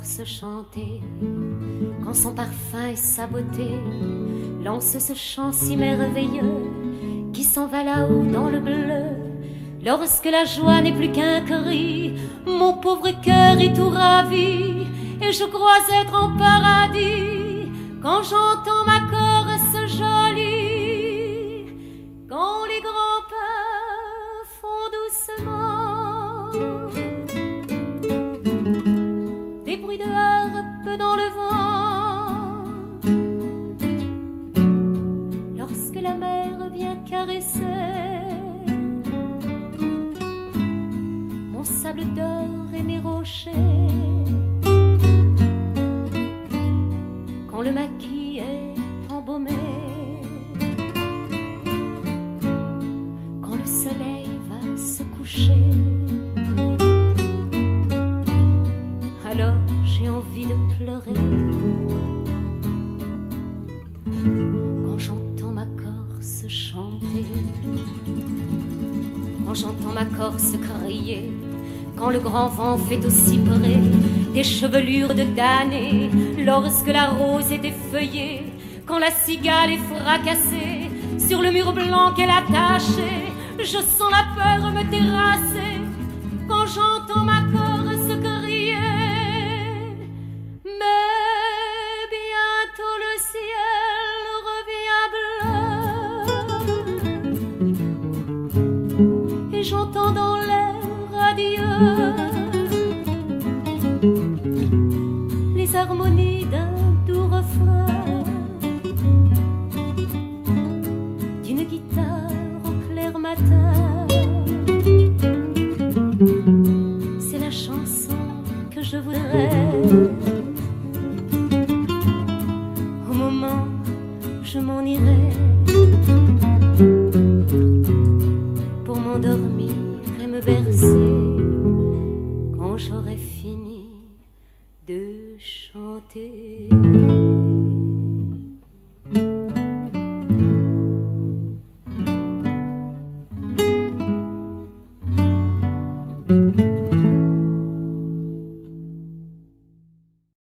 se chanter, quand son parfum et sa beauté lancent ce chant si merveilleux qui s'en va là-haut dans le bleu. Lorsque la joie n'est plus qu'un cri, mon pauvre cœur est tout ravi, et je crois être en paradis quand j'entends ma chorus jolie. Quand les grands pas font doucement des bruits de harpe dans le vent, lorsque la mer vient caresser mon sable d'or et mes rochers, quand le maquis est embaumé, quand le soleil va se coucher, alors j'ai envie de pleurer. Quand j'entends ma Corse chanter, quand j'entends ma Corse crier, quand le grand vent fait aussi près des chevelures de damnés, lorsque la rose est effeuillée, quand la cigale est fracassée sur le mur blanc qu'elle a taché, je sens la peur me terrasser. Quand j'entends ma Corse crier, mais bientôt le ciel revient bleu, et j'entends dans l'air adieu les harmonies d'un doux refrain, d'une guitare au clair matin. C'est la chanson que je voudrais au moment où je m'en irai, pour m'endormir et me bercer quand j'aurai fini de chanter.